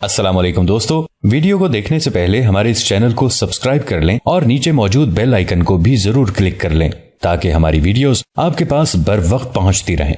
السلام علیکم دوستو، ویڈیو کو دیکھنے سے پہلے ہمارے اس چینل کو سبسکرائب کر لیں اور نیچے موجود بیل آئیکن کو بھی ضرور کلک کر لیں تاکہ ہماری ویڈیوز آپ کے پاس بر وقت پہنچتی رہیں۔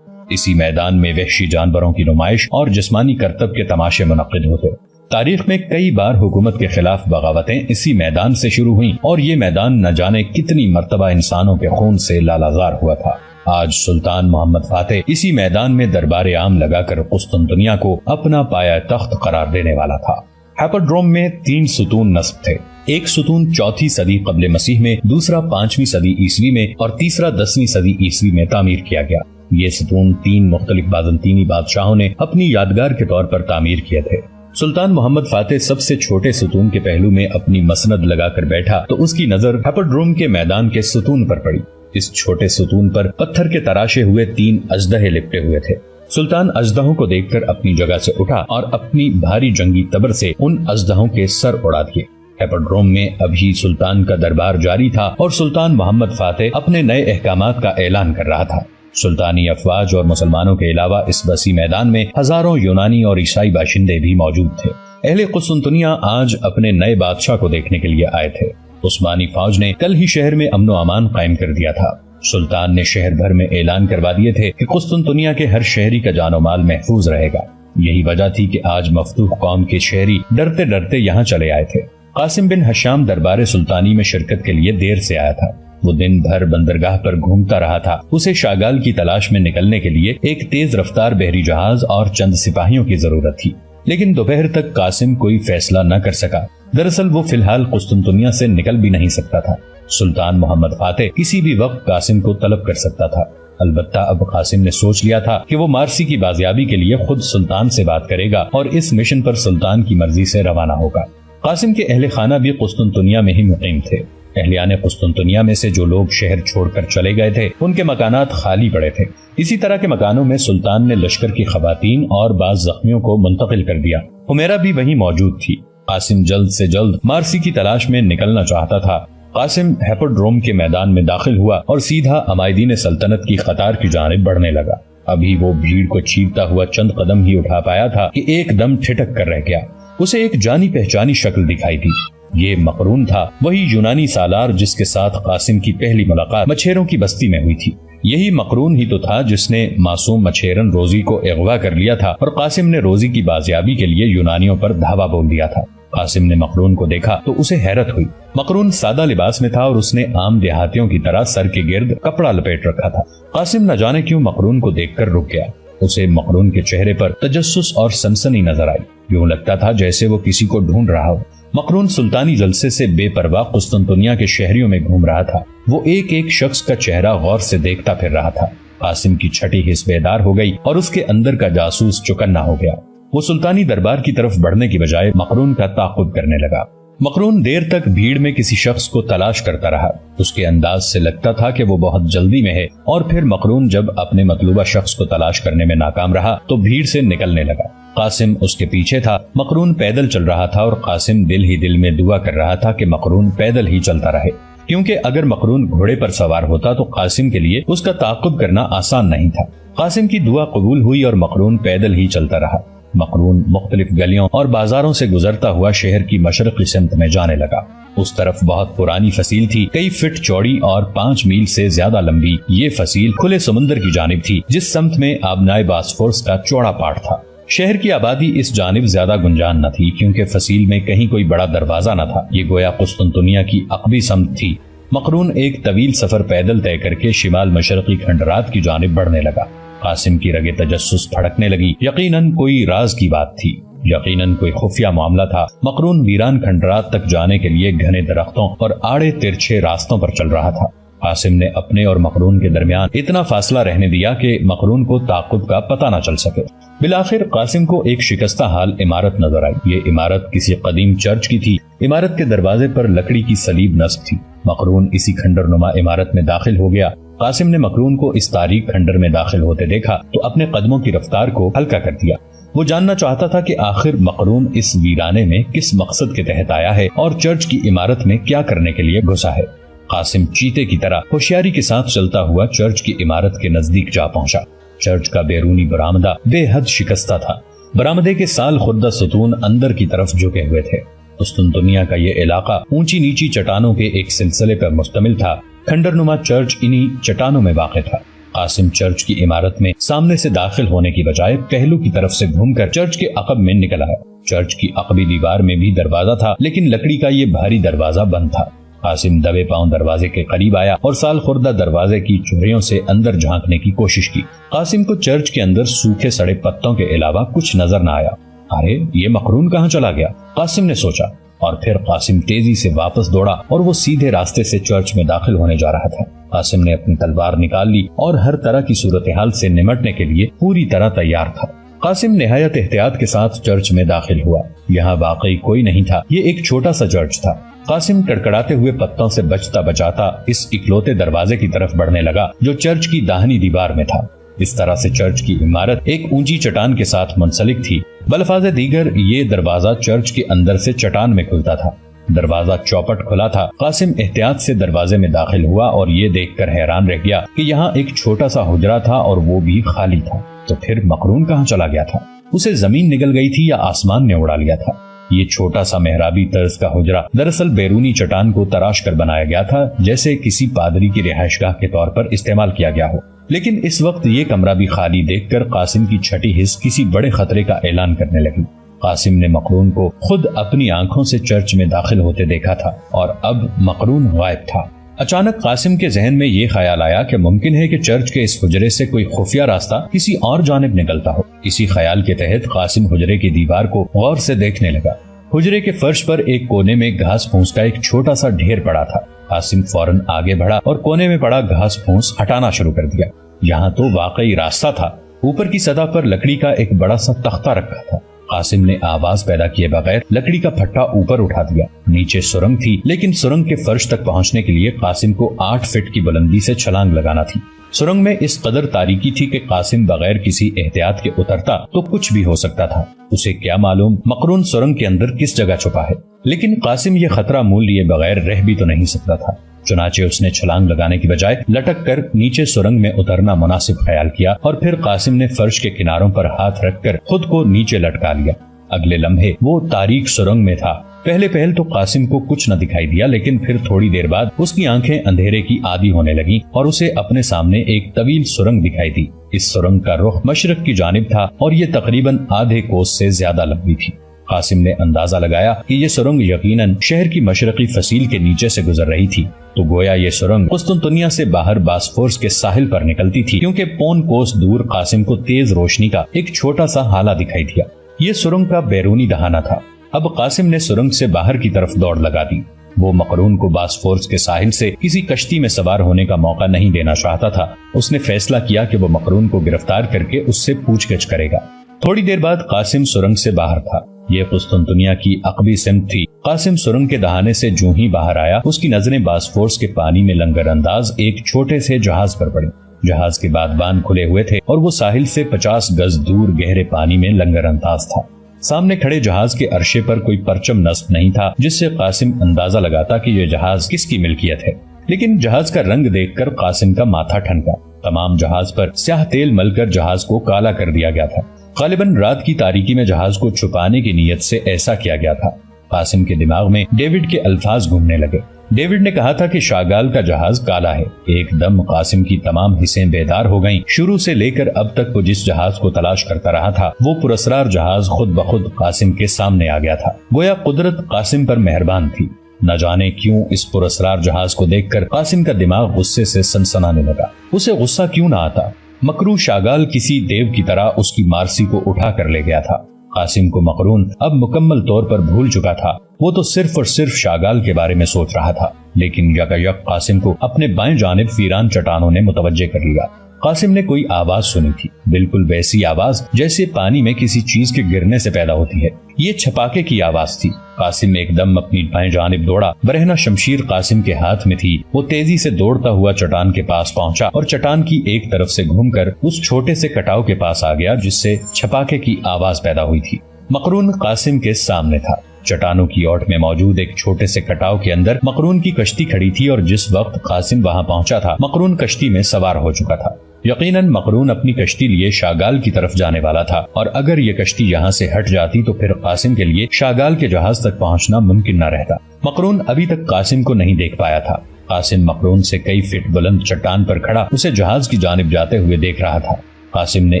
اسی میدان میں وحشی جانوروں کی نمائش اور جسمانی کرتب کے تماشے منعقد ہوتے۔ تاریخ میں کئی بار حکومت کے خلاف بغاوتیں اسی میدان سے شروع ہوئیں اور یہ میدان نہ جانے کتنی مرتبہ انسانوں کے خون سے لالازار ہوا تھا۔ آج سلطان محمد فاتح اسی میدان میں دربار عام لگا کر قسطنطنیہ کو اپنا پایہ تخت قرار دینے والا تھا۔ ہیپوڈروم میں 3 ستون نصب تھے۔ ایک ستون 4 صدی قبل مسیح میں، دوسرا 5ویں صدی عیسوی میں اور تیسرا 10ویں صدی عیسوی میں تعمیر کیا گیا۔ یہ ستون 3 مختلف بازنطینی بادشاہوں نے اپنی یادگار کے طور پر تعمیر کیے تھے۔ سلطان محمد فاتح سب سے چھوٹے ستون کے پہلو میں اپنی مسند لگا کر بیٹھا تو اس کی نظر ہیپوڈروم کے میدان کے ستون پر پڑی۔ اس چھوٹے ستون پر پتھر کے تراشے ہوئے 3 اژدہے لپٹے ہوئے تھے۔ سلطان اژدہوں کو دیکھ کر اپنی جگہ سے اٹھا اور اپنی بھاری جنگی تبر سے ان اژدہوں کے سر اڑا دیے۔ ہیپوڈروم میں ابھی سلطان کا دربار جاری تھا اور سلطان محمد فاتح اپنے نئے احکامات کا اعلان کر رہا تھا۔ سلطانی افواج اور مسلمانوں کے علاوہ اس وسیع میدان میں ہزاروں یونانی اور عیسائی باشندے بھی موجود تھے۔ اہل قسطنطنیہ آج اپنے نئے بادشاہ کو دیکھنے کے لیے آئے تھے۔ عثمانی فوج نے کل ہی شہر میں امن و امان قائم کر دیا تھا۔ سلطان نے شہر بھر میں اعلان کروا دیے تھے کہ قسطنطنیہ کے ہر شہری کا جان و مال محفوظ رہے گا۔ یہی وجہ تھی کہ آج مفتوح قوم کے شہری ڈرتے ڈرتے یہاں چلے آئے تھے۔ قاسم بن حشام دربار سلطانی میں شرکت کے لیے دیر سے آیا تھا۔ وہ دن بھر بندرگاہ پر گھومتا رہا تھا۔ اسے شاگال کی تلاش میں نکلنے کے لیے ایک تیز رفتار بحری جہاز اور چند سپاہیوں کی ضرورت تھی، لیکن دوپہر تک قاسم کوئی فیصلہ نہ کر سکا۔ دراصل وہ فی الحال قسطنطنیہ سے نکل بھی نہیں سکتا تھا۔ سلطان محمد فاتح کسی بھی وقت قاسم کو طلب کر سکتا تھا۔ البتہ اب قاسم نے سوچ لیا تھا کہ وہ مارسی کی بازیابی کے لیے خود سلطان سے بات کرے گا اور اس مشن پر سلطان کی مرضی سے روانہ ہوگا۔ قاسم کے اہل خانہ بھی قسطنطنیہ میں ہی مقیم تھے۔ اہلیان قسطنطنیہ میں سے جو لوگ شہر چھوڑ کر چلے گئے تھے ان کے مکانات خالی پڑے تھے۔ اسی طرح کے مکانوں میں سلطان نے لشکر کی خواتین اور بعض زخمیوں کو منتقل کر دیا۔ حمیرہ بھی وہیں موجود تھی۔ قاسم جلد سے جلد مارسی کی تلاش میں نکلنا چاہتا تھا۔ قاسم ہیپوڈروم کے میدان میں داخل ہوا اور سیدھا عمائدین سلطنت کی قطار کی جانب بڑھنے لگا۔ ابھی وہ بھیڑ کو چیرتا ہوا چند قدم ہی اٹھا پایا تھا کہ ایک دم ٹھٹک کر رہ گیا۔ اسے ایک جانی پہچانی شکل دکھائی دی۔ یہ مقرون تھا، وہی یونانی سالار جس کے ساتھ قاسم کی پہلی ملاقات مچھیروں کی بستی میں ہوئی تھی۔ یہی مقرون ہی تو تھا جس نے معصوم مچھیرن روزی کو اغوا کر لیا تھا اور قاسم نے روزی کی بازیابی کے لیے یونانیوں پر دھاوا بول دیا تھا۔ قاسم نے مقرون کو دیکھا تو اسے حیرت ہوئی۔ مقرون سادہ لباس میں تھا اور اس نے عام دیہاتیوں کی طرح سر کے گرد کپڑا لپیٹ رکھا تھا۔ قاسم نہ جانے کیوں مقرون کو دیکھ کر رک گیا۔ اسے مقرون کے چہرے پر تجسس اور سنسنی نظر آئی۔ یوں لگتا تھا جیسے وہ کسی کو ڈھونڈ رہا ہو۔ مقرون سلطانی جلسے سے بے پرواہ قسطنطنیہ کے شہریوں میں گھوم رہا تھا۔ وہ ایک ایک شخص کا چہرہ غور سے دیکھتا پھر رہا تھا۔ قاسم کی چھٹی حس بیدار ہو گئی اور اس کے اندر کا جاسوس چوکنا ہو گیا۔ وہ سلطانی دربار کی طرف بڑھنے کی بجائے مقرون کا تعاقب کرنے لگا۔ مقرون دیر تک بھیڑ میں کسی شخص کو تلاش کرتا رہا۔ اس کے انداز سے لگتا تھا کہ وہ بہت جلدی میں ہے، اور پھر مقرون جب اپنے مطلوبہ شخص کو تلاش کرنے میں ناکام رہا تو بھیڑ سے نکلنے لگا۔ قاسم اس کے پیچھے تھا۔ مقرون پیدل چل رہا تھا اور قاسم دل ہی دل میں دعا کر رہا تھا کہ مقرون پیدل ہی چلتا رہے، کیونکہ اگر مقرون گھوڑے پر سوار ہوتا تو قاسم کے لیے اس کا تعاقب کرنا آسان نہیں تھا۔ قاسم کی دعا قبول ہوئی اور مقرون پیدل ہی چلتا رہا۔ مقرون مختلف گلیوں اور بازاروں سے گزرتا ہوا شہر کی مشرقی سمت میں جانے لگا۔ اس طرف بہت پرانی فصیل تھی، کئی فٹ چوڑی اور 5 میل سے زیادہ لمبی۔ یہ فصیل کھلے سمندر کی جانب تھی، جس سمت میں آبنائے باسفورس کا چوڑا پاٹ تھا۔ شہر کی آبادی اس جانب زیادہ گنجان نہ تھی، کیونکہ فصیل میں کہیں کوئی بڑا دروازہ نہ تھا۔ یہ گویا قسطنطنیہ کی عقبی سمت تھی۔ مقرون ایک طویل سفر پیدل طے کر کے شمال مشرقی کھنڈرات کی جانب بڑھنے لگا۔ قاسم کی رگے تجسس پھڑکنے لگی۔ یقیناً کوئی راز کی بات تھی، یقیناً کوئی خفیہ معاملہ تھا۔ مقرون ویران کھنڈرات تک جانے کے لیے گھنے درختوں اور آڑے ترچھے راستوں پر چل رہا تھا۔ قاسم نے اپنے اور مقرون کے درمیان اتنا فاصلہ رہنے دیا کہ مقرون کو تعاقب کا پتہ نہ چل سکے۔ بالآخر قاسم کو ایک شکستہ حال عمارت نظر آئی۔ یہ عمارت کسی قدیم چرچ کی تھی۔ عمارت کے دروازے پر لکڑی کی صلیب نصب تھی۔ مقرون اسی کھنڈر نما عمارت میں داخل ہو گیا۔ قاسم نے مقرون کو اس تاریک کھنڈر میں داخل ہوتے دیکھا تو اپنے قدموں کی رفتار کو ہلکا کر دیا۔ وہ جاننا چاہتا تھا کہ آخر مقرون اس ویرانے میں کس مقصد کے تحت آیا ہے اور چرچ کی عمارت میں کیا کرنے کے لیے گھسا ہے۔ قاسم چیتے کی طرح ہوشیاری کے ساتھ چلتا ہوا چرچ کی عمارت کے نزدیک جا پہنچا۔ چرچ کا بیرونی برآمدہ بے حد شکستہ تھا۔ برآمدے کے سال خوردہ ستون اندر کی طرف جھکے ہوئے تھے۔ قسطنطنیہ کا یہ علاقہ اونچی نیچی چٹانوں کے ایک سلسلے پر مشتمل تھا۔ کھنڈر نما چرچ انہی چٹانوں میں واقع تھا۔ قاسم چرچ کی عمارت میں سامنے سے داخل ہونے کی بجائے پہلو کی طرف سے گھوم کر چرچ کے عقب میں نکل آیا۔ چرچ کی عقبی دیوار میں بھی دروازہ تھا، لیکن لکڑی کا یہ بھاری دروازہ بند تھا۔ قاسم دبے پاؤں دروازے کے قریب آیا اور سال خوردہ دروازے کی چوریوں سے اندر جھانکنے کی کوشش کی۔ قاسم کو چرچ کے اندر سوکھے سڑے پتوں کے علاوہ کچھ نظر نہ آیا۔ ارے یہ مقرون کہاں چلا گیا؟ قاسم نے سوچا، اور پھر قاسم تیزی سے واپس دوڑا اور وہ سیدھے راستے سے چرچ میں داخل ہونے جا رہا تھا۔ قاسم نے اپنی تلوار نکال لی اور ہر طرح کی صورتحال سے نمٹنے کے لیے پوری طرح تیار تھا۔ قاسم نہایت احتیاط کے ساتھ چرچ میں داخل ہوا۔ یہاں واقعی کوئی نہیں تھا، یہ ایک چھوٹا سا چرچ تھا۔ قاسم کڑکڑاتے ہوئے پتوں سے بچتا بچاتا اس اکلوتے دروازے کی طرف بڑھنے لگا جو چرچ کی داہنی دیوار میں تھا۔ اس طرح سے چرچ کی عمارت ایک اونچی چٹان کے ساتھ منسلک تھی۔ بلفاظ دیگر یہ دروازہ چرچ کے اندر سے چٹان میں کھلتا تھا۔ دروازہ چوپٹ کھلا تھا۔ قاسم احتیاط سے دروازے میں داخل ہوا اور یہ دیکھ کر حیران رہ گیا کہ یہاں ایک چھوٹا سا حجرہ تھا اور وہ بھی خالی تھا۔ تو پھر مقرون کہاں چلا گیا تھا؟ اسے زمین نگل گئی تھی یا آسمان نے اڑا لیا تھا؟ یہ چھوٹا سا محرابی طرز کا حجرہ دراصل بیرونی چٹان کو تراش کر بنایا گیا تھا، جیسے کسی پادری کی رہائش گاہ کے طور پر استعمال کیا گیا ہو۔ لیکن اس وقت یہ کمرہ بھی خالی دیکھ کر قاسم کی چھٹی حس کسی بڑے خطرے کا اعلان کرنے لگی۔ قاسم نے مقرون کو خود اپنی آنکھوں سے چرچ میں داخل ہوتے دیکھا تھا اور اب مقرون غائب تھا۔ اچانک قاسم کے ذہن میں یہ خیال آیا کہ ممکن ہے کہ چرچ کے اس حجرے سے کوئی خفیہ راستہ کسی اور جانب نکلتا ہو۔ اسی خیال کے تحت قاسم حجرے کی دیوار کو غور سے دیکھنے لگا۔ حجرے کے فرش پر ایک کونے میں گھاس پھوس کا ایک چھوٹا سا ڈھیر پڑا تھا۔ قاسم فوراً آگے بڑھا اور کونے میں پڑا گھاس پھوس ہٹانا شروع کر دیا۔ یہاں تو واقعی راستہ تھا۔ اوپر کی سطح پر لکڑی کا ایک بڑا سا تختہ رکھا تھا۔ قاسم نے آواز پیدا کیے بغیر لکڑی کا پھٹا اوپر اٹھا دیا۔ نیچے سرنگ تھی، لیکن سرنگ کے فرش تک پہنچنے کے لیے قاسم کو 8 فٹ کی بلندی سے چھلانگ لگانا تھی۔ سرنگ میں اس قدر تاریکی تھی کہ قاسم بغیر کسی احتیاط کے اترتا تو کچھ بھی ہو سکتا تھا۔ اسے کیا معلوم مقرون سرنگ کے اندر کس جگہ چھپا ہے، لیکن قاسم یہ خطرہ مول لیے بغیر رہ بھی تو نہیں سکتا تھا۔ چنانچہ اس نے چھلانگ لگانے کی بجائے لٹک کر نیچے سرنگ میں اترنا مناسب خیال کیا اور پھر قاسم نے فرش کے کناروں پر ہاتھ رکھ کر خود کو نیچے لٹکا لیا۔ اگلے لمحے وہ تاریک سرنگ میں تھا۔ پہل تو قاسم کو کچھ نہ دکھائی دیا، لیکن پھر تھوڑی دیر بعد اس کی آنکھیں اندھیرے کی عادی ہونے لگیں اور اسے اپنے سامنے ایک طویل سرنگ دکھائی دی۔ اس سرنگ کا رخ مشرق کی جانب تھا اور یہ تقریباً آدھے کوس سے زیادہ لمبی تھی۔ قاسم نے اندازہ لگایا کہ یہ سرنگ یقیناً شہر کی مشرقی فصیل کے نیچے سے گزر رہی تھی۔ تو گویا یہ سرنگ قسطنطنیہ سے باہر باسفورس کے ساحل پر نکلتی تھی، کیونکہ پون کوس دور قاسم کو تیز روشنی کا ایک چھوٹا سا ہالہ دکھائی دیا۔ یہ سرنگ کا بیرونی دہانہ تھا۔ اب قاسم نے سرنگ سے باہر کی طرف دوڑ لگا دی۔ وہ مقرون کو باسفورس کے ساحل سے کسی کشتی میں سوار ہونے کا موقع نہیں دینا چاہتا تھا۔ اس نے فیصلہ کیا کہ وہ مقرون کو گرفتار کر کے اس سے پوچھ گچھ کرے گا۔ تھوڑی دیر بعد قاسم سرنگ سے باہر تھا۔ یہ قسطنطنیہ کی عقبی سمت تھی۔ قاسم سرنگ کے دہانے سے جو ہی باہر آیا، اس کی نظریں باسفورس کے پانی میں لنگر انداز ایک چھوٹے سے جہاز پر پڑی۔ جہاز کے بادبان کھلے ہوئے تھے اور وہ ساحل سے 50 گز دور گہرے پانی میں لنگر انداز تھا۔ سامنے کھڑے جہاز کے عرشے پر کوئی پرچم نصب نہیں تھا، جس سے قاسم اندازہ لگاتا کہ یہ جہاز کس کی ملکیت ہے۔ لیکن جہاز کا رنگ دیکھ کر قاسم کا ماتھا ٹھنکا۔ تمام جہاز پر سیاہ تیل مل کر جہاز کو کالا کر دیا گیا تھا۔ غالباً رات کی تاریکی میں جہاز کو چھپانے کی نیت سے ایسا کیا گیا تھا۔ قاسم کے دماغ میں ڈیوڈ کے الفاظ گھومنے لگے۔ ڈیوڈ نے کہا تھا کہ شاگال کا جہاز کالا ہے۔ ایک دم قاسم کی تمام حصیں بیدار ہو گئیں۔ شروع سے لے کر اب تک وہ جس جہاز کو تلاش کرتا رہا تھا، وہ پراسرار جہاز خود بخود قاسم کے سامنے آ گیا تھا۔ گویا قدرت قاسم پر مہربان تھی۔ نہ جانے کیوں اس پراسرار جہاز کو دیکھ کر قاسم کا دماغ غصے سے سنسنانے لگا۔ اسے غصہ کیوں نہ آتا؟ مکرو شاگال کسی دیو کی طرح اس کی مارسی کو اٹھا کر لے گیا تھا۔ قاسم کو مقرون اب مکمل طور پر بھول چکا تھا۔ وہ تو صرف اور صرف شاگال کے بارے میں سوچ رہا تھا، لیکن یکایک قاسم کو اپنے بائیں جانب ویران چٹانوں نے متوجہ کر لیا۔ قاسم نے کوئی آواز سنی تھی، بالکل ویسی آواز جیسے پانی میں کسی چیز کے گرنے سے پیدا ہوتی ہے۔ یہ چھپاکے کی آواز تھی۔ قاسم ایک دم اپنی بائیں جانب دوڑا۔ برہنہ شمشیر قاسم کے ہاتھ میں تھی۔ وہ تیزی سے دوڑتا ہوا چٹان کے پاس پہنچا اور چٹان کی ایک طرف سے گھوم کر اس چھوٹے سے کٹاؤ کے پاس آ گیا جس سے چھپاکے کی آواز پیدا ہوئی تھی۔ مقرون قاسم کے سامنے تھا۔ چٹانوں کی اوٹ میں موجود ایک چھوٹے سے کٹاؤ کے اندر مقرون کی کشتی کھڑی تھی اور جس وقت قاسم وہاں پہنچا تھا، مقرون کشتی میں سوار ہو چکا تھا۔ یقیناً مقرون اپنی کشتی لیے شاگال کی طرف جانے والا تھا، اور اگر یہ کشتی یہاں سے ہٹ جاتی تو پھر قاسم کے لیے شاگال کے جہاز تک پہنچنا ممکن نہ رہتا۔ مقرون ابھی تک قاسم کو نہیں دیکھ پایا تھا۔ قاسم مقرون سے کئی فٹ بلند چٹان پر کھڑا اسے جہاز کی جانب جاتے ہوئے دیکھ رہا تھا۔ قاسم نے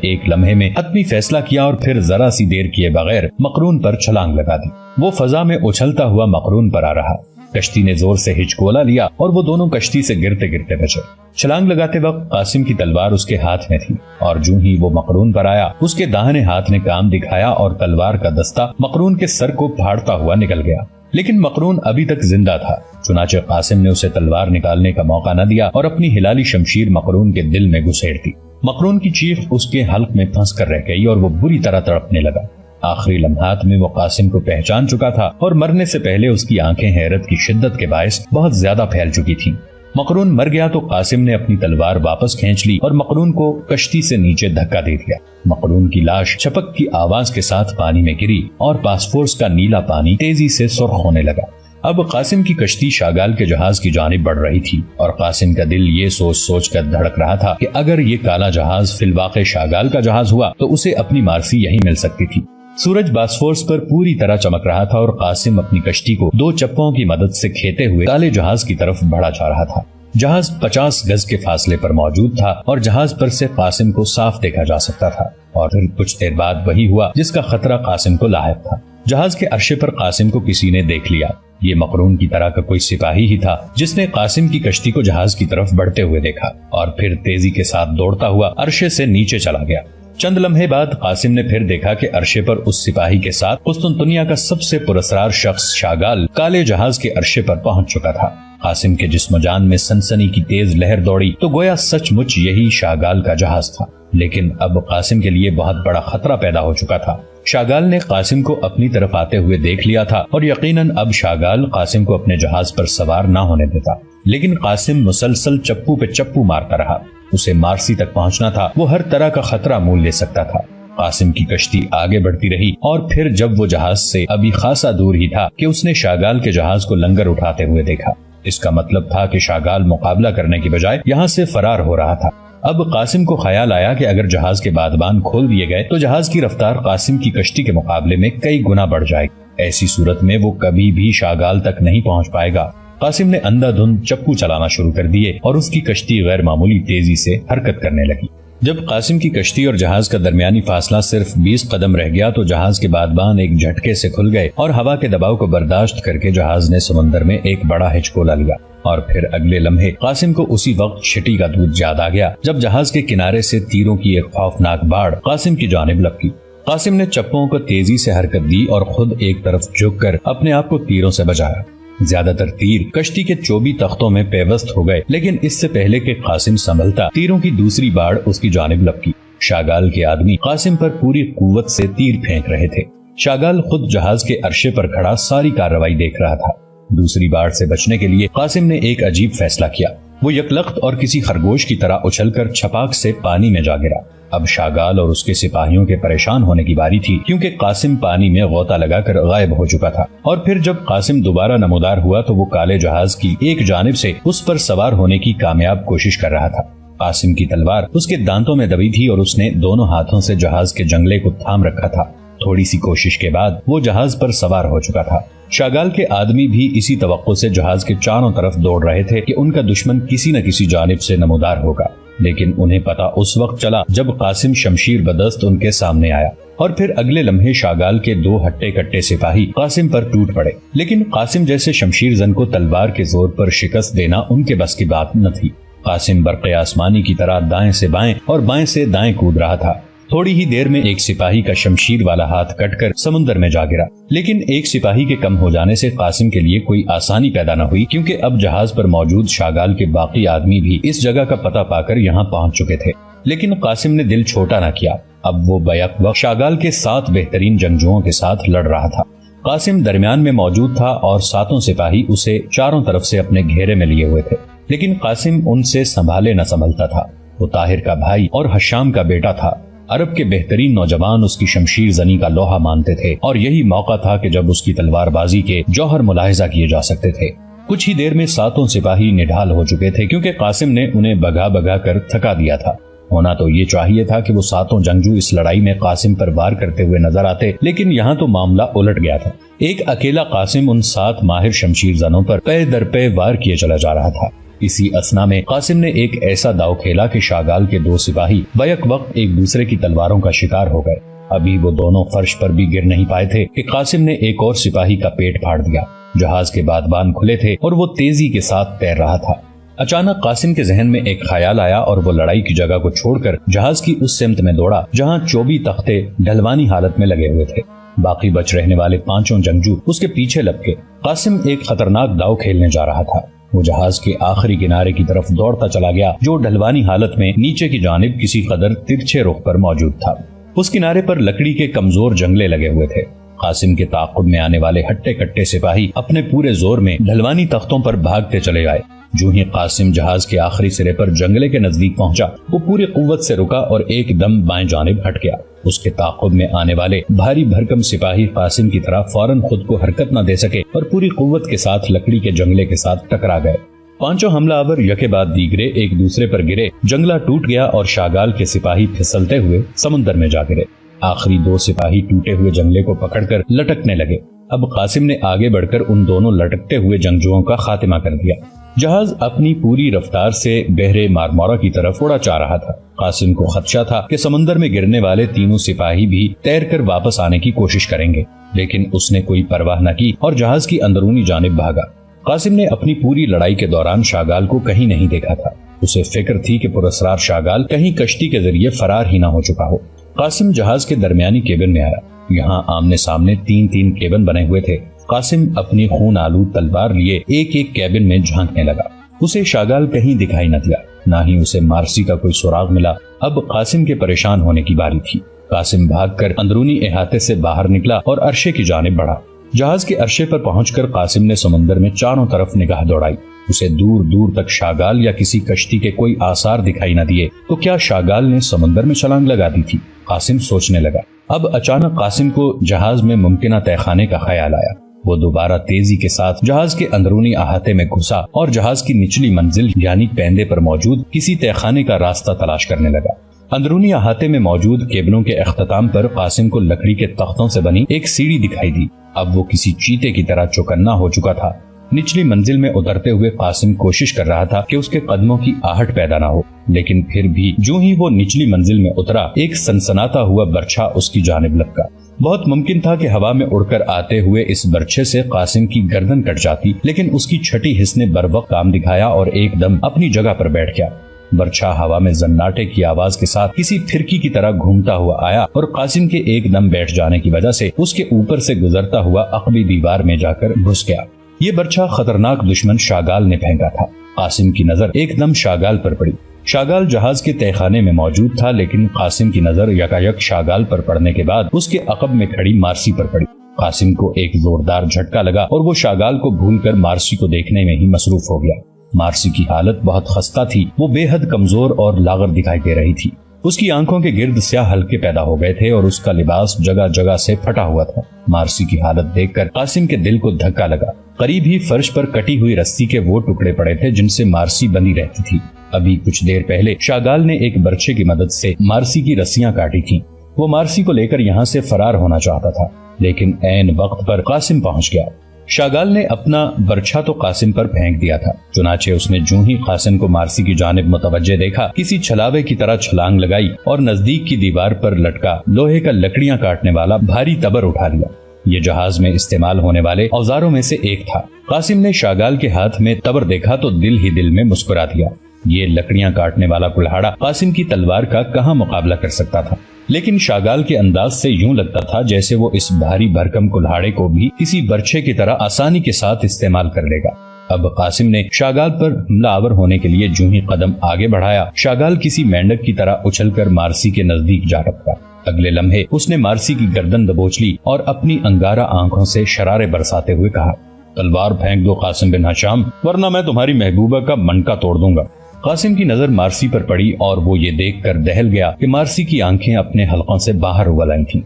ایک لمحے میں حتمی فیصلہ کیا اور پھر ذرا سی دیر کیے بغیر مقرون پر چھلانگ لگا دی۔ وہ فضا میں اچھلتا ہوا مقرون پر آ رہا۔ کشتی نے زور سے ہچکولا لیا اور وہ دونوں کشتی سے گرتے گرتے بچے۔ چھلانگ لگاتے وقت قاسم کی تلوار اس کے ہاتھ میں تھی، اور جو ہی وہ مقرون پر آیا اس کے داہنے ہاتھ نے کام دکھایا اور تلوار کا دستہ مقرون کے سر کو پھاڑتا ہوا نکل گیا۔ لیکن مقرون ابھی تک زندہ تھا، چنانچہ قاسم نے اسے تلوار نکالنے کا موقع نہ دیا اور اپنی ہلالی شمشیر مقرون کے دل میں گھسیڑ دی۔ مقرون کی چیخ اس کے حلق میں پھنس کر رہ گئی اور وہ بری طرح تڑپنے لگا۔ آخری لمحات میں وہ قاسم کو پہچان چکا تھا اور مرنے سے پہلے اس کی آنکھیں حیرت کی شدت کے باعث بہت زیادہ پھیل چکی تھیں۔ مقرون مر گیا تو قاسم نے اپنی تلوار واپس کھینچ لی اور مقرون کو کشتی سے نیچے دھکا دے دیا۔ مقرون کی لاش چھپک کی آواز کے ساتھ پانی میں گری اور پاسفورس کا نیلا پانی تیزی سے سرخ ہونے لگا۔ اب قاسم کی کشتی شاگال کے جہاز کی جانب بڑھ رہی تھی، اور قاسم کا دل یہ سوچ سوچ کر دھڑک رہا تھا کہ اگر یہ کالا جہاز فی الواقع شاگال کا جہاز ہوا تو اسے اپنی مارسی یہیں مل سکتی تھی۔ سورج باسفورس پر پوری طرح چمک رہا تھا اور قاسم اپنی کشتی کو 2 چپوں کی مدد سے کھیتے ہوئے کالے جہاز کی طرف بڑھا جا رہا تھا۔ جہاز 50 گز کے فاصلے پر موجود تھا اور جہاز پر سے قاسم کو صاف دیکھا جا سکتا تھا، اور پھر کچھ دیر بعد وہی ہوا جس کا خطرہ قاسم کو لاحق تھا۔ جہاز کے عرشے پر قاسم کو کسی نے دیکھ لیا۔ یہ مقرون کی طرح کا کوئی سپاہی ہی تھا جس نے قاسم کی کشتی کو جہاز کی طرف بڑھتے ہوئے دیکھا اور پھر تیزی کے ساتھ دوڑتا ہوا عرشے سے نیچے چلا گیا۔ چند لمحے بعد قاسم نے پھر دیکھا کہ عرشے پر اس سپاہی کے ساتھ قسطنطنیہ کا سب سے پراسرار شخص شاگال کالے جہاز کے عرشے پر پہنچ چکا تھا۔ قاسم کے جسم و جان میں سنسنی کی تیز لہر دوڑی تو گویا سچ مچ یہی شاگال کا جہاز تھا، لیکن اب قاسم کے لیے بہت بڑا خطرہ پیدا ہو چکا تھا۔ شاگال نے قاسم کو اپنی طرف آتے ہوئے دیکھ لیا تھا اور یقیناً اب شاگال قاسم کو اپنے جہاز پر سوار نہ ہونے دیتا، لیکن قاسم مسلسل چپو پہ چپو مارتا رہا۔ اسے مارسی تک پہنچنا تھا، وہ ہر طرح کا خطرہ مول لے سکتا تھا۔ قاسم کی کشتی آگے بڑھتی رہی اور پھر جب وہ جہاز سے ابھی خاصا دور ہی تھا کہ اس نے شاگال کے جہاز کو لنگر اٹھاتے ہوئے دیکھا۔ اس کا مطلب تھا کہ شاگال مقابلہ کرنے کی بجائے یہاں سے فرار ہو رہا تھا۔ اب قاسم کو خیال آیا کہ اگر جہاز کے بادبان کھول دیے گئے تو جہاز کی رفتار قاسم کی کشتی کے مقابلے میں کئی گنا بڑھ جائے گی۔ ایسی صورت میں وہ کبھی بھی شاگال تک نہیں پہنچ پائے گا۔ قاسم نے اندھا دھند چپو چلانا شروع کر دیے اور اس کی کشتی غیر معمولی تیزی سے حرکت کرنے لگی۔ جب قاسم کی کشتی اور جہاز کا درمیانی فاصلہ صرف 20 قدم رہ گیا تو جہاز کے بادبان ایک جھٹکے سے کھل گئے اور ہوا کے دباؤ کو برداشت کر کے جہاز نے سمندر میں ایک بڑا ہچکولا لیا، اور پھر اگلے لمحے قاسم کو اسی وقت چھٹی کا دودھ یاد آ گیا جب جہاز کے کنارے سے تیروں کی ایک خوفناک باڑ قاسم کی جانب لپکی۔ قاسم نے چپوں کو تیزی سے حرکت دی اور خود ایک طرف جھک کر اپنے آپ کو تیروں سے بچایا۔ زیادہ تر تیر کشتی کے چوبی تختوں میں پیوست ہو گئے، لیکن اس سے پہلے کہ قاسم سنبھلتا تیروں کی دوسری باڑ اس کی جانب لپکی۔ شاگال کے آدمی قاسم پر پوری قوت سے تیر پھینک رہے تھے۔ شاگال خود جہاز کے عرشے پر کھڑا ساری کارروائی دیکھ رہا تھا۔ دوسری باڑ سے بچنے کے لیے قاسم نے ایک عجیب فیصلہ کیا۔ وہ یکلخت اور کسی خرگوش کی طرح اچھل کر چھپاک سے پانی میں جا گرا۔ اب شاگال اور اس کے سپاہیوں کے پریشان ہونے کی باری تھی، کیونکہ قاسم پانی میں غوطہ لگا کر غائب ہو چکا تھا، اور پھر جب قاسم دوبارہ نمودار ہوا تو وہ کالے جہاز کی ایک جانب سے اس پر سوار ہونے کی کامیاب کوشش کر رہا تھا۔ قاسم کی تلوار اس کے دانتوں میں دبی تھی اور اس نے دونوں ہاتھوں سے جہاز کے جنگلے کو تھام رکھا تھا۔ تھوڑی سی کوشش کے بعد وہ جہاز پر سوار ہو چکا تھا۔ شاگال کے آدمی بھی اسی توقع سے جہاز کے چاروں طرف دوڑ رہے تھے کہ ان کا دشمن کسی نہ کسی جانب سے نمودار ہوگا، لیکن انہیں پتا اس وقت چلا جب قاسم شمشیر بدست ان کے سامنے آیا، اور پھر اگلے لمحے شاگال کے 2 ہٹے کٹے سپاہی قاسم پر ٹوٹ پڑے، لیکن قاسم جیسے شمشیر زن کو تلوار کے زور پر شکست دینا ان کے بس کی بات نہ تھی۔ قاسم برق آسمانی کی طرح دائیں سے بائیں اور بائیں سے دائیں کود رہا تھا۔ تھوڑی ہی دیر میں ایک سپاہی کا شمشیر والا ہاتھ کٹ کر سمندر میں جا گرا، لیکن ایک سپاہی کے کم ہو جانے سے قاسم کے لیے کوئی آسانی پیدا نہ ہوئی، کیونکہ اب جہاز پر موجود شاگال کے باقی آدمی بھی اس جگہ کا پتہ پا کر یہاں پہنچ چکے تھے۔ لیکن قاسم نے دل چھوٹا نہ کیا۔ اب وہ بیک وقت شاگال کے 7 بہترین جنگجوؤں کے ساتھ لڑ رہا تھا۔ قاسم درمیان میں موجود تھا اور 7 سپاہی اسے چاروں طرف سے اپنے گھیرے میں لیے ہوئے تھے، لیکن قاسم ان سے سنبھالے نہ سنبھلتا تھا۔ وہ طاہر کا بھائی اور حشام کا بیٹا تھا۔ عرب کے بہترین نوجوان اس کی شمشیر زنی کا لوہا مانتے تھے، اور یہی موقع تھا کہ جب اس کی تلوار بازی کے جوہر ملاحظہ کیے جا سکتے تھے۔ کچھ ہی دیر میں 7 سپاہی نڈھال ہو چکے تھے، کیونکہ قاسم نے انہیں بگا بگا کر تھکا دیا تھا۔ ہونا تو یہ چاہیے تھا کہ وہ ساتوں جنگجو اس لڑائی میں قاسم پر وار کرتے ہوئے نظر آتے، لیکن یہاں تو معاملہ الٹ گیا تھا۔ ایک اکیلا قاسم ان 7 ماہر شمشیر زنوں پر پے در پے وار کیے چلا جا رہا تھا۔ اسی اثنا میں قاسم نے ایک ایسا داؤ کھیلا کہ شاگال کے 2 سپاہی بیک وقت ایک دوسرے کی تلواروں کا شکار ہو گئے۔ ابھی وہ دونوں فرش پر بھی گر نہیں پائے تھے کہ قاسم نے ایک اور سپاہی کا پیٹ پھاڑ دیا۔ جہاز کے بادبان کھلے تھے اور وہ تیزی کے ساتھ تیر رہا تھا۔ اچانک قاسم کے ذہن میں ایک خیال آیا اور وہ لڑائی کی جگہ کو چھوڑ کر جہاز کی اس سمت میں دوڑا جہاں 24 تختے ڈھلوانی حالت میں لگے ہوئے تھے۔ باقی بچ رہنے والے 5 جنگجو اس کے پیچھے لپکے۔ قاسم ایک خطرناک داؤ کھیلنے جا رہا تھا۔ وہ جہاز کے آخری کنارے کی طرف دوڑتا چلا گیا جو ڈھلوانی حالت میں نیچے کی جانب کسی قدر ترچھے رخ پر موجود تھا۔ اس کنارے پر لکڑی کے کمزور جنگلے لگے ہوئے تھے۔ قاسم کے تعاقب میں آنے والے ہٹے کٹے سپاہی اپنے پورے زور میں ڈھلوانی تختوں پر بھاگتے چلے آئے۔ جو ہی قاسم جہاز کے آخری سرے پر جنگلے کے نزدیک پہنچا، وہ پوری قوت سے رکا اور ایک دم بائیں جانب ہٹ گیا۔ اس کے تعاقب میں آنے والے بھاری بھرکم سپاہی قاسم کی طرح فوراً خود کو حرکت نہ دے سکے اور پوری قوت کے ساتھ لکڑی کے جنگلے کے ساتھ ٹکرا گئے۔ 5 حملہ آور یکے بعد دیگرے ایک دوسرے پر گرے، جنگلہ ٹوٹ گیا اور شاگال کے سپاہی پھسلتے ہوئے سمندر میں جا گرے۔ آخری 2 سپاہی ٹوٹے ہوئے جنگلے کو پکڑ کر لٹکنے لگے۔ اب قاسم نے آگے بڑھ کر ان دونوں لٹکتے ہوئے جنگجوؤں کا خاتمہ کر دیا۔ جہاز اپنی پوری رفتار سے بحر مارمورا کی طرف اڑا چاہ رہا تھا۔ قاسم کو خدشہ تھا کہ سمندر میں گرنے والے 3 سپاہی بھی تیر کر واپس آنے کی کوشش کریں گے، لیکن اس نے کوئی پرواہ نہ کی اور جہاز کی اندرونی جانب بھاگا۔ قاسم نے اپنی پوری لڑائی کے دوران شاگال کو کہیں نہیں دیکھا تھا۔ اسے فکر تھی کہ پراسرار شاگال کہیں کشتی کے ذریعے فرار ہی نہ ہو چکا ہو۔ قاسم جہاز کے درمیانی کیبن میں آیا۔ یہاں آمنے سامنے 3 کیبن بنے ہوئے تھے۔ قاسم اپنی خون آلود تلوار لیے ایک کیبن میں جھانکنے لگا۔ اسے شاگال کہیں دکھائی نہ دیا، نہ ہی اسے مارسی کا کوئی سراغ ملا۔ اب قاسم کے پریشان ہونے کی باری تھی۔ قاسم بھاگ کر اندرونی احاطے سے باہر نکلا اور عرشے کی جانب بڑھا۔ جہاز کے عرشے پر پہنچ کر قاسم نے سمندر میں چاروں طرف نگاہ دوڑائی۔ اسے دور دور تک شاگال یا کسی کشتی کے کوئی آثار دکھائی نہ دیے۔ تو کیا شاگال نے سمندر میں چھلانگ لگا دی تھی؟ قاسم سوچنے لگا۔ اب اچانک قاسم کو جہاز میں ممکنہ تہہ خانے کا خیال آیا۔ وہ دوبارہ تیزی کے ساتھ جہاز کے اندرونی احاطے میں گھسا اور جہاز کی نچلی منزل یعنی پیندے پر موجود کسی تہہ خانے کا راستہ تلاش کرنے لگا۔ اندرونی احاطے میں موجود کیبلوں کے اختتام پر قاسم کو لکڑی کے تختوں سے بنی ایک سیڑھی دکھائی دی۔ اب وہ کسی چیتے کی طرح چوکنا ہو چکا تھا۔ نچلی منزل میں اترتے ہوئے قاسم کوشش کر رہا تھا کہ اس کے قدموں کی آہٹ پیدا نہ ہو، لیکن پھر بھی جو ہی وہ نچلی منزل میں اترا، ایک سنسناتا ہوا برچھا اس کی جانب لپکا۔ بہت ممکن تھا کہ ہوا میں اڑ کر آتے ہوئے اس برچھے سے قاسم کی گردن کٹ جاتی، لیکن اس کی چھٹی حص نے بروقت کام دکھایا اور ایک دم اپنی جگہ پر بیٹھ گیا۔ برچھا ہوا میں زناٹے کی آواز کے ساتھ کسی پھرکی کی طرح گھومتا ہوا آیا اور قاسم کے ایک دم بیٹھ جانے کی وجہ سے اس کے اوپر سے گزرتا ہوا عقبی دیوار میں جا کر گھس گیا۔ یہ برچھا خطرناک دشمن شاگال نے پھینکا تھا۔ قاسم کی نظر ایک دم شاگال پر پڑی۔ شاگال جہاز کے تہہ خانے میں موجود تھا، لیکن قاسم کی نظر یکایک شاگال پر پڑنے کے بعد اس کے عقب میں کھڑی مارسی پر پڑی۔ قاسم کو ایک زوردار جھٹکا لگا اور وہ شاگال کو بھول کر مارسی کو دیکھنے میں ہی مصروف ہو گیا۔ مارسی کی حالت بہت خستہ تھی۔ وہ بے حد کمزور اور لاغر دکھائی دے رہی تھی۔ اس کی آنکھوں کے گرد سیاہ حلقے پیدا ہو گئے تھے اور اس کا لباس جگہ جگہ سے پھٹا ہوا تھا۔ مارسی کی حالت دیکھ کر قاسم کے دل کو دھکا لگا۔ قریب ہی فرش پر کٹی ہوئی رسی کے وہ ٹکڑے پڑے تھے جن سے مارسی بندھی رہتی تھی۔ ابھی کچھ دیر پہلے شاگال نے ایک برچھے کی مدد سے مارسی کی رسیاں کاٹی تھیں۔ وہ مارسی کو لے کر یہاں سے فرار ہونا چاہتا تھا، لیکن عین وقت پر قاسم پہنچ گیا۔ شاگال نے اپنا برچھا تو قاسم پر پھینک دیا تھا، چنانچہ اس نے جو ہی قاسم کو مارسی کی جانب متوجہ دیکھا، کسی چھلاوے کی طرح چھلانگ لگائی اور نزدیک کی دیوار پر لٹکا لوہے کا لکڑیاں کاٹنے والا بھاری تبر اٹھا لیا۔ یہ جہاز میں استعمال ہونے والے اوزاروں میں سے ایک تھا۔ قاسم نے شاگال کے ہاتھ میں تبر دیکھا تو دل ہی دل میں مسکرا دیا۔ یہ لکڑیاں کاٹنے والا کلہاڑا قاسم کی تلوار کا کہاں مقابلہ کر سکتا تھا، لیکن شاگال کے انداز سے یوں لگتا تھا جیسے وہ اس بھاری بھرکم کلہاڑے کو بھی کسی برچھے کی طرح آسانی کے ساتھ استعمال کر لے گا۔ اب قاسم نے شاگال پر حملہ آور ہونے کے لیے جو ہی قدم آگے بڑھایا، شاگال کسی مینڈک کی طرح اچھل کر مارسی کے نزدیک جا رکھا۔ اگلے لمحے اس نے مارسی کی گردن دبوچ لی اور اپنی انگارہ آنکھوں سے شرارے برساتے ہوئے کہا، تلوار پھینک دو قاسم بن ہشام، ورنہ میں تمہاری محبوبہ کا منکا توڑ دوں گا۔ قاسم کی نظر مارسی پر پڑی اور وہ یہ دیکھ کر دہل گیا کہ مارسی کی آنکھیں اپنے حلقوں سے باہر اگل آئی تھیں۔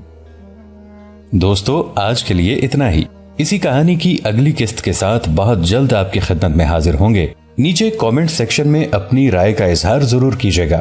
دوستو، آج کے لیے اتنا ہی۔ اسی کہانی کی اگلی قسط کے ساتھ بہت جلد آپ کی خدمت میں حاضر ہوں گے۔ نیچے کامنٹ سیکشن میں اپنی رائے کا اظہار ضرور کیجیے گا۔